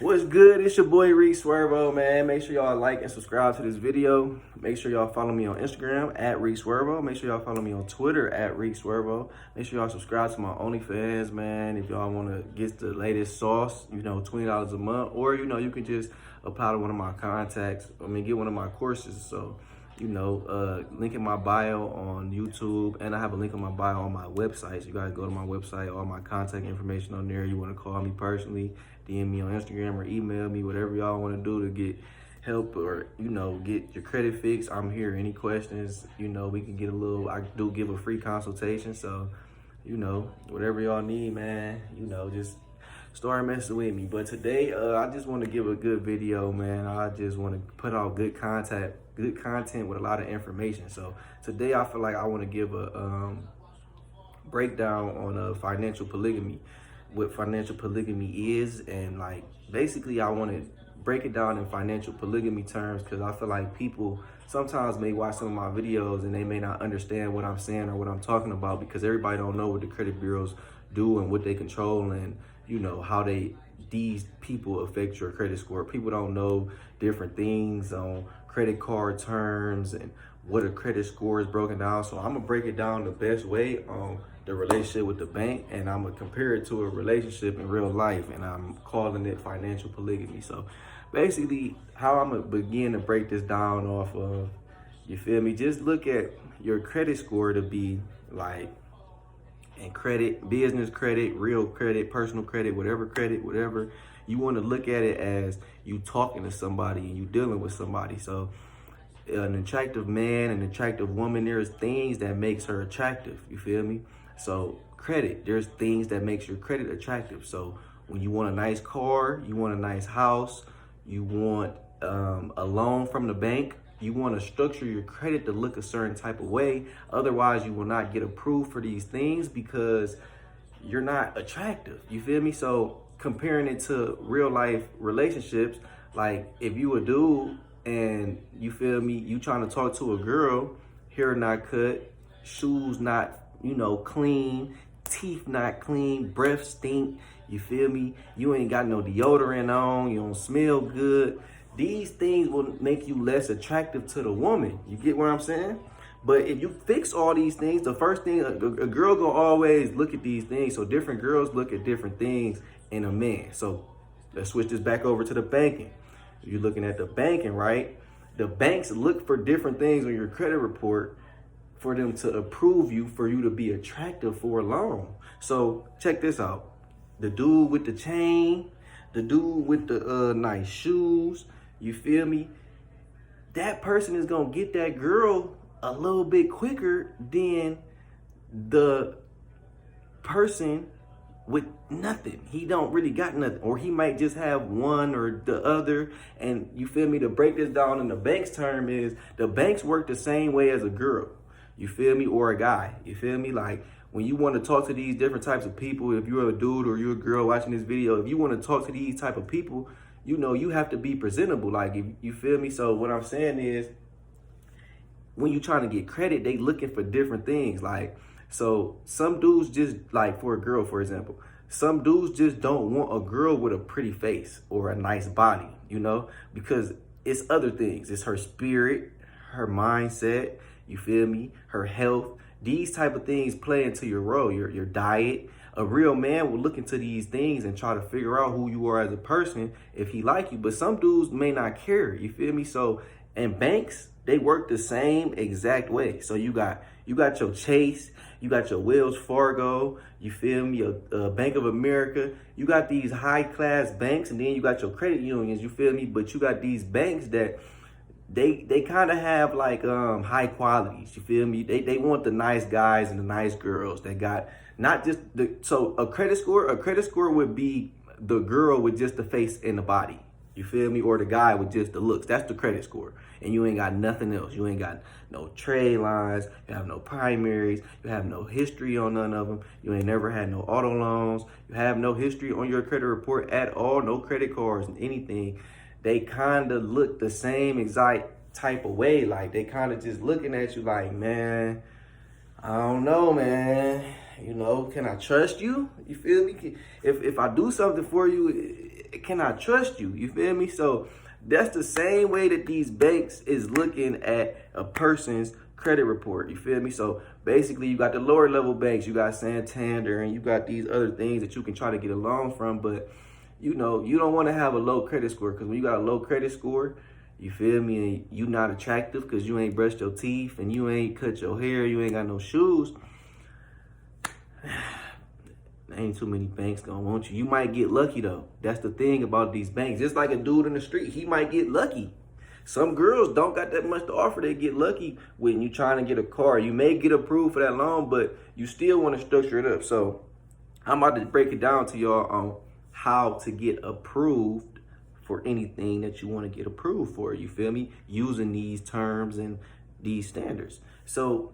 What's good? It's your boy Reese Swervo, man. Make sure y'all like and subscribe to this video. Make sure y'all follow me on Instagram at Reese Swervo. Make sure y'all follow me on Twitter at Reese Swervo. Make sure y'all subscribe to my OnlyFans, man. If y'all want to get the latest sauce, $20 a month, or you can just apply to one of my contacts. Get one of my courses. So, link in my bio on YouTube, and I have a link in my bio on my website. So you guys go to my website, all my contact information on there. You want to call me personally, DM me on Instagram or email me, whatever y'all want to do to get help or, get your credit fixed. I'm here. Any questions, we can get I do give a free consultation. So, whatever y'all need, man, just start messing with me. But today, I just want to give a good video, man. I just want to put out good content with a lot of information. So today I feel like I want to give a breakdown on financial polygamy, what financial polygamy is, and basically I want to break it down in financial polygamy terms, because I feel like people sometimes may watch some of my videos and they may not understand what I'm saying or what I'm talking about, because everybody don't know what the credit bureaus do and what they control, and how these people affect your credit score. People don't know different things on credit card terms and what a credit score is broken down. So I'm gonna break it down the best way on the relationship with the bank, and I'm gonna compare it to a relationship in real life, and I'm calling it financial polygamy. So basically, how I'm gonna begin to break this down off of, you feel me? Just look at your credit score to be and credit, business credit, real credit, personal credit, whatever. You want to look at it as you talking to somebody and you dealing with somebody. So an attractive man, an attractive woman, there's things that makes her attractive. You feel me? So credit, there's things that makes your credit attractive. So when you want a nice car, you want a nice house, you want a loan from the bank, you want to structure your credit to look a certain type of way. Otherwise, you will not get approved for these things because you're not attractive. You feel me? So comparing it to real life relationships, like if you a dude and you feel me, you trying to talk to a girl, hair not cut, shoes not, clean, teeth not clean, breath stink, you feel me? You ain't got no deodorant on, you don't smell good. These things will make you less attractive to the woman. You get what I'm saying? But if you fix all these things, the first thing, a girl gonna always look at these things. So different girls look at different things in a man. So let's switch this back over to the banking. You're looking at the banking, right? The banks look for different things on your credit report for them to approve you, for you to be attractive for a loan. So check this out. The dude with the chain, the dude with the nice shoes, you feel me? That person is gonna get that girl a little bit quicker than the person with nothing. He don't really got nothing, or he might just have one or the other. And you feel me? To break this down in the bank's term is, the banks work the same way as a girl, you feel me, or a guy, you feel me? Like when you want to talk to these different types of people, if you're a dude or you're a girl watching this video, if you want to talk to these type of people, you have to be presentable. Like, if you feel me? So what I'm saying is, when you trying to get credit, they looking for different things. Like, so some dudes just, like for a girl, for example, some dudes just don't want a girl with a pretty face or a nice body, because it's other things. It's her spirit, her mindset, you feel me? Her health. These type of things play into your role, your diet. A real man will look into these things and try to figure out who you are as a person if he like you. But some dudes may not care, you feel me? So, and banks, they work the same exact way. So you got your Chase, you got your Wells Fargo, you feel me, your Bank of America. You got these high class banks, and then you got your credit unions, you feel me? But you got these banks that they kind of have high qualities, you feel me? They want the nice guys and the nice girls that got not just so a credit score would be the girl with just the face and the body, you feel me? Or the guy with just the looks. That's the credit score. And you ain't got nothing else. You ain't got no trade lines, you have no primaries, you have no history on none of them, you ain't never had no auto loans, you have no history on your credit report at all, no credit cards and anything. They kind of look the same exact type of way. Like, they kind of just looking at you like, man, I don't know, man. Can I trust you? You feel me? If I do something for you, can I trust you? You feel me? So that's the same way that these banks is looking at a person's credit report. You feel me? So basically you got the lower level banks, you got Santander, and you got these other things that you can try to get a loan from, but you know, you don't want to have a low credit score, because when you got a low credit score, you feel me, and you not attractive because you ain't brushed your teeth and you ain't cut your hair, you ain't got no shoes, ain't too many banks gonna want you. You might get lucky though. That's the thing about these banks. Just like a dude in the street, he might get lucky. Some girls don't got that much to offer. They get lucky when you trying to get a car. You may get approved for that loan, but you still want to structure it up. So I'm about to break it down to y'all on how to get approved for anything that you want to get approved for. You feel me? Using these terms and these standards. So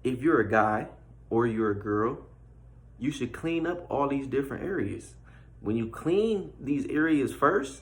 if you're a guy or you're a girl, you should clean up all these different areas. When you clean these areas first,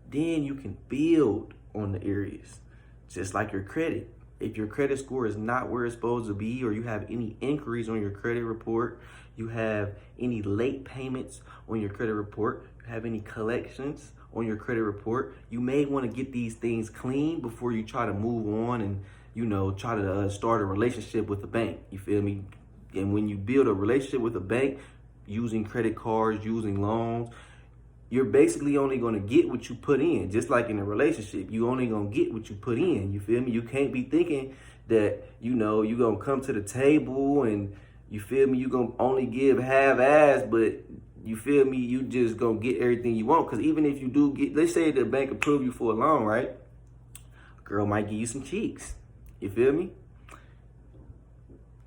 then you can build on the areas. Just like your credit. If your credit score is not where it's supposed to be, or you have any inquiries on your credit report, you have any late payments on your credit report, you have any collections on your credit report, you may want to get these things clean before you try to move on and, you know, try to start a relationship with a bank. You feel me? And when you build a relationship with a bank, using credit cards, using loans, you're basically only going to get what you put in. Just like in a relationship, you only going to get what you put in. You feel me? You can't be thinking that, you know, you're going to come to the table and, you feel me, you're going to only give half-ass, but you feel me, you just going to get everything you want. Because even if you do get, let's say the bank approve you for a loan, right? A girl might give you some cheeks. You feel me?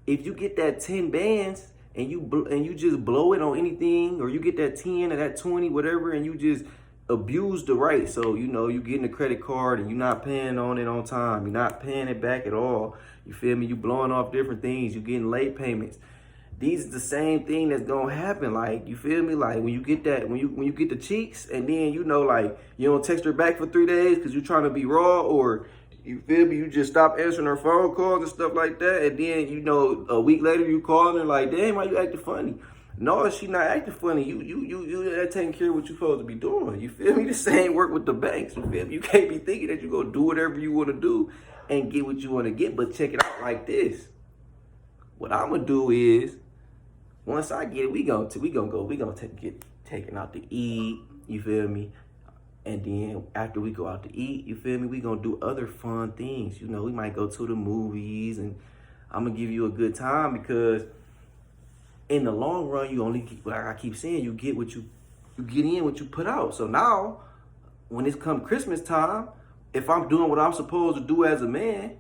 If you get that 10 bands and you just blow it on anything, or you get that 10 or that 20, whatever, and you just abuse the right. So, you know, you getting a credit card and you're not paying on it on time. You're not paying it back at all. You feel me? You blowing off different things. You getting late payments. These are the same thing that's gonna happen. Like, you feel me? Like when you get that, when you get the cheeks, and then, you know, like you don't text her back for 3 days because you're trying to be raw, or you feel me, you just stop answering her phone calls and stuff like that, and then, you know, a week later you call her like, damn, why you acting funny? No, she not acting funny. You taking care of what you're supposed to be doing. You feel me? The same work with the banks. You feel me? You can't be thinking that you're gonna do whatever you want to do and get what you want to get. But check it out like this. What I'm gonna do is, once I get it, we gonna get taken out to eat. You feel me? And then after we go out to eat, you feel me, we gonna do other fun things. You know, we might go to the movies, and I'm gonna give you a good time, because in the long run, you only, like I keep saying, you get what you get in what you put out. So now, when it's come Christmas time, if I'm doing what I'm supposed to do as a man,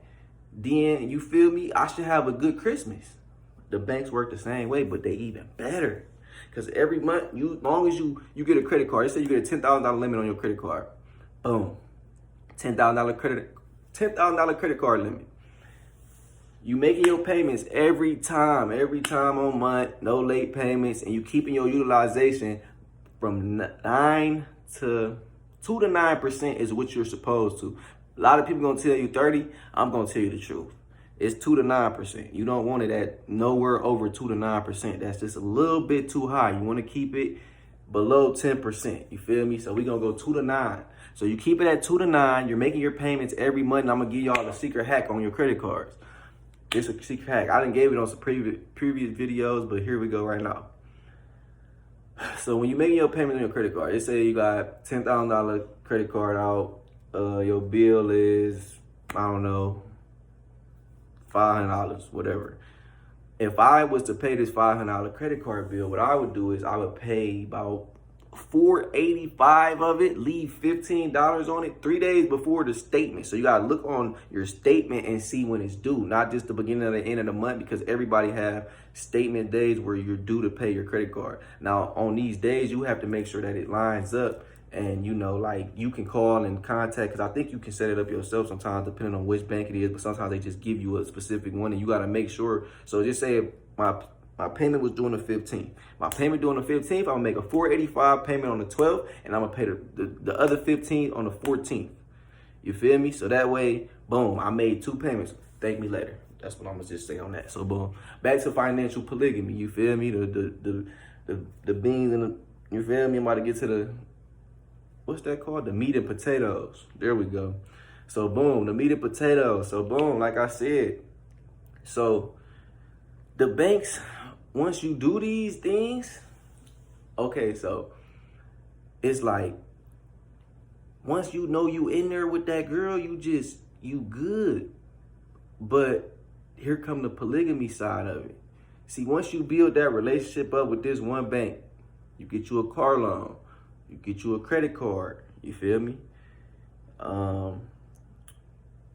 then, you feel me, I should have a good Christmas. The banks work the same way, but they even better. Because every month, as long as you get a credit card, let's say you get a $10,000 limit on your credit card. Boom. $10,000 credit card limit. You making your payments every time on month, no late payments, and you keeping your utilization from 2 to 9% is what you're supposed to. A lot of people gonna tell you 30. I'm gonna tell you the truth. It's 2 to 9%. You don't want it at nowhere over 2 to 9%. That's just a little bit too high. You want to keep it below 10%. You feel me? So we're going to go 2 to 9. So you keep it at 2 to 9. You're making your payments every month. And I'm going to give y'all a secret hack on your credit cards. It's a secret hack. I done gave it on some previous videos, but here we go right now. So when you're making your payments on your credit card, let's say you got $10,000 credit card out. Your bill is, I don't know, $500, whatever. If I was to pay this $500 credit card bill, what I would do is I would pay about $485 of it, leave $15 on it 3 days before the statement. So you gotta look on your statement and see when it's due, not just the beginning or the end of the month, because everybody have statement days where you're due to pay your credit card. Now, on these days, you have to make sure that it lines up. And, you know, like, you can call and contact, because I think you can set it up yourself sometimes, depending on which bank it is, but sometimes they just give you a specific one, and you got to make sure. So just say my payment was due on the 15th. My payment due on the 15th, I'm going to make a $485 payment on the 12th, and I'm going to pay the other 15 on the 14th. You feel me? So that way, boom, I made 2 payments. Thank me later. That's what I'm going to just say on that. So, boom. Back to financial polygamy. You feel me? The beans and the, you feel me? I'm about to get to what's that called? The meat and potatoes. There we go. So boom, the meat and potatoes. So boom, like I said. So the banks, once you do these things, okay, so it's like, once you know you in there with that girl, you good. But here come the polygamy side of it. See, once you build that relationship up with this one bank, you get you a car loan, you get you a credit card, you feel me?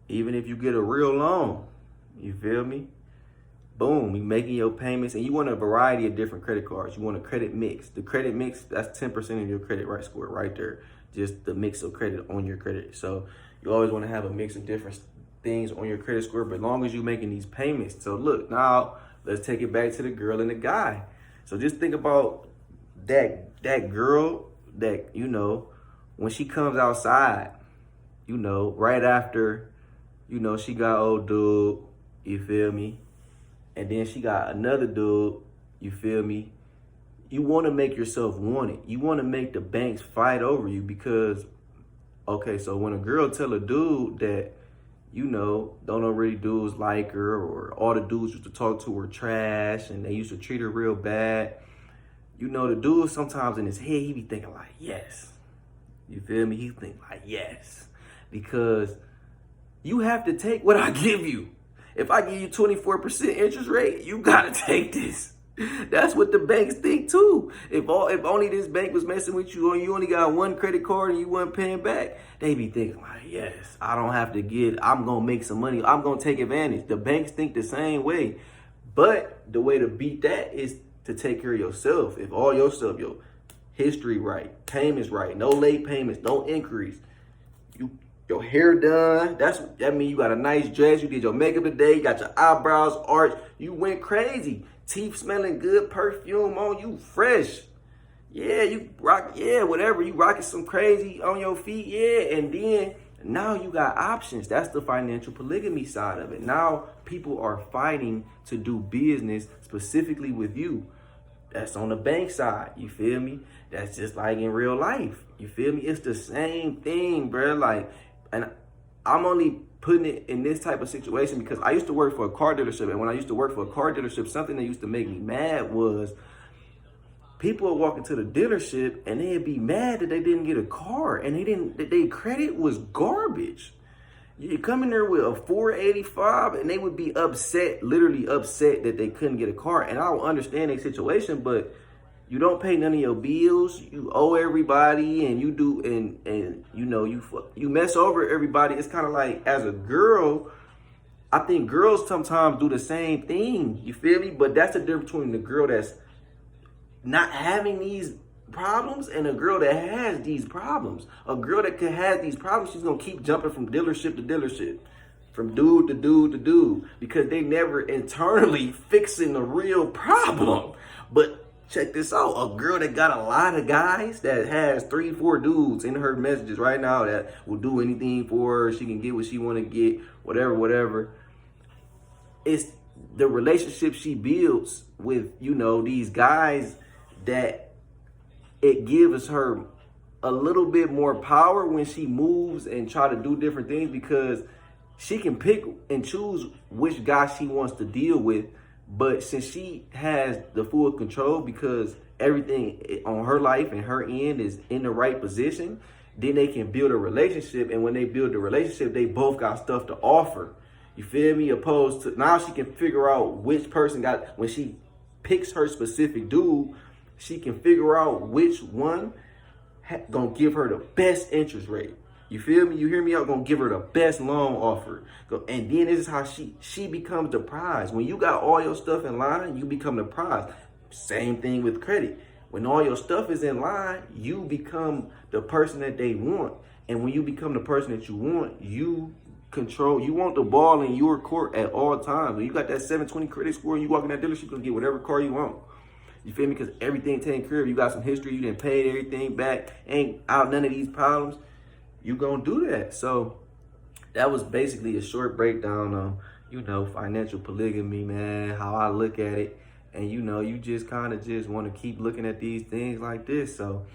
Even if you get a real loan, you feel me? Boom, you making your payments, and you want a variety of different credit cards. You want a credit mix. The credit mix, that's 10% of your credit score right there. Just the mix of credit on your credit. So you always want to have a mix of different things on your credit score, but as long as you're making these payments. So look, now let's take it back to the girl and the guy. So just think about that girl that, you know, when she comes outside, you know, right after, you know, she got old dude, you feel me? And then she got another dude, you feel me? You want to make yourself wanted. You want to make the banks fight over you because, okay, so when a girl tell a dude that, you know, don't already dudes like her, or all the dudes used to talk to her trash and they used to treat her real bad, you know, the dude sometimes in his head, he be thinking like, yes. You feel me? He think like, yes. Because you have to take what I give you. If I give you 24% interest rate, you gotta take this. That's what the banks think too. If only this bank was messing with you, or you only got one credit card and you weren't paying back, they be thinking like, yes, I don't have to I'm gonna make some money. I'm gonna take advantage. The banks think the same way. But the way to beat that is to take care of yourself. If all your stuff, your history right, payments right, no late payments, no increase, your hair done, that means you got a nice dress, you did your makeup today, you got your eyebrows arched, you went crazy. Teeth smelling good, perfume on, you fresh. Yeah, you rock, yeah, whatever. You rocking some crazy on your feet, yeah. And then now you got options. That's the financial polygamy side of it. Now people are fighting to do business specifically with you. That's on the bank side, you feel me? That's just like in real life, you feel me? It's the same thing, bro. Like, and I'm only putting it in this type of situation because I used to work for a car dealership, and when I used to work for a car dealership, something that used to make me mad was people would walk into the dealership and they'd be mad that they didn't get a car, and their credit was garbage. You come in there with a 485 and they would be upset, literally upset that they couldn't get a car. And I don't understand their situation, but you don't pay none of your bills. You owe everybody, and you do, and you know, you mess over everybody. It's kind of like, as a girl, I think girls sometimes do the same thing. You feel me? But that's the difference between the girl that's not having these problems and a girl that has these problems. A girl that has these problems, she's gonna keep jumping from dealership to dealership, from dude to dude to dude, because they never internally fixing the real problem. But check this out, a girl that got a lot of guys, that has 3-4 dudes in her messages right now that will do anything for her, she can get what she want to get, whatever. It's the relationship she builds with, you know, these guys, that it gives her a little bit more power when she moves and try to do different things, because she can pick and choose which guy she wants to deal with. But since she has the full control, because everything on her life and her end is in the right position, then they can build a relationship. And when they build a relationship, they both got stuff to offer. You feel me? Opposed to now, she can figure out which person got, when she picks her specific dude, she can figure out which one gonna give her the best interest rate. You feel me? You hear me out? Gonna give her the best loan offer. And then this is how she becomes the prize. When you got all your stuff in line, you become the prize. Same thing with credit. When all your stuff is in line, you become the person that they want. And when you become the person that you want, you want the ball in your court at all times. When you got that 720 credit score and you walk in that dealership, you're gonna get whatever car you want. You feel me? Because everything taken care of. You got some history. You didn't pay everything back. Ain't out none of these problems. You gonna do that. So that was basically a short breakdown on, you know, financial polygamy, man, how I look at it. And, you know, you just kind of just want to keep looking at these things like this. So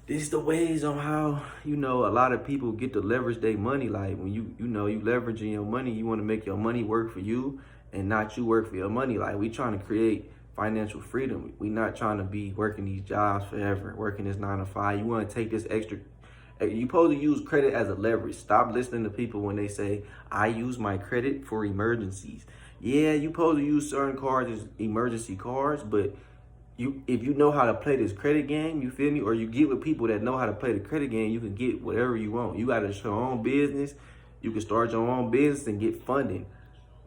this is the ways on how, you know, a lot of people get to leverage their money. Like when you leveraging your money, you want to make your money work for you and not you work for your money. Like we trying to create financial freedom. We not trying to be working these jobs forever, working this 9 to 5. You want to take this extra. You supposed to use credit as a leverage. Stop listening to people when they say, I use my credit for emergencies. Yeah, you supposed to use certain cards as emergency cards, but if you know how to play this credit game, you feel me? Or you get with people that know how to play the credit game, you can get whatever you want. You got to start your own business. You can start your own business and get funding.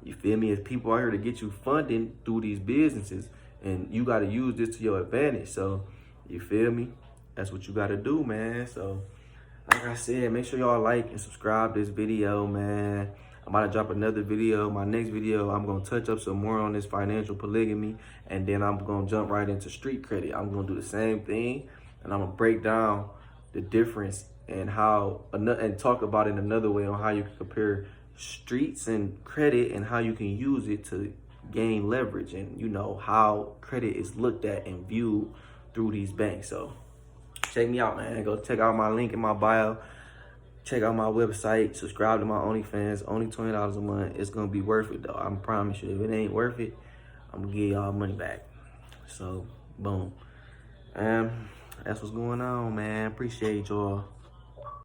You feel me? There's people out here to get you funding through these businesses, and you got to use this to your advantage. So, you feel me? That's what you got to do, man. So, like I said, make sure y'all like and subscribe this video, man. I'm about to drop another video. My next video, I'm going to touch up some more on this financial polygamy, and then I'm going to jump right into street credit. I'm going to do the same thing, and I'm going to break down the difference and how, and talk about it another way on how you can compare streets and credit and how you can use it to gain leverage, and, you know, how credit is looked at and viewed through these banks. So check me out, man. Go check out my link in my bio. Check out my website, subscribe to my OnlyFans, only $20 a month. It's gonna be worth it though, I promise you. If it ain't worth it, I'm gonna give y'all money back. So, boom. That's what's going on, man. Appreciate y'all.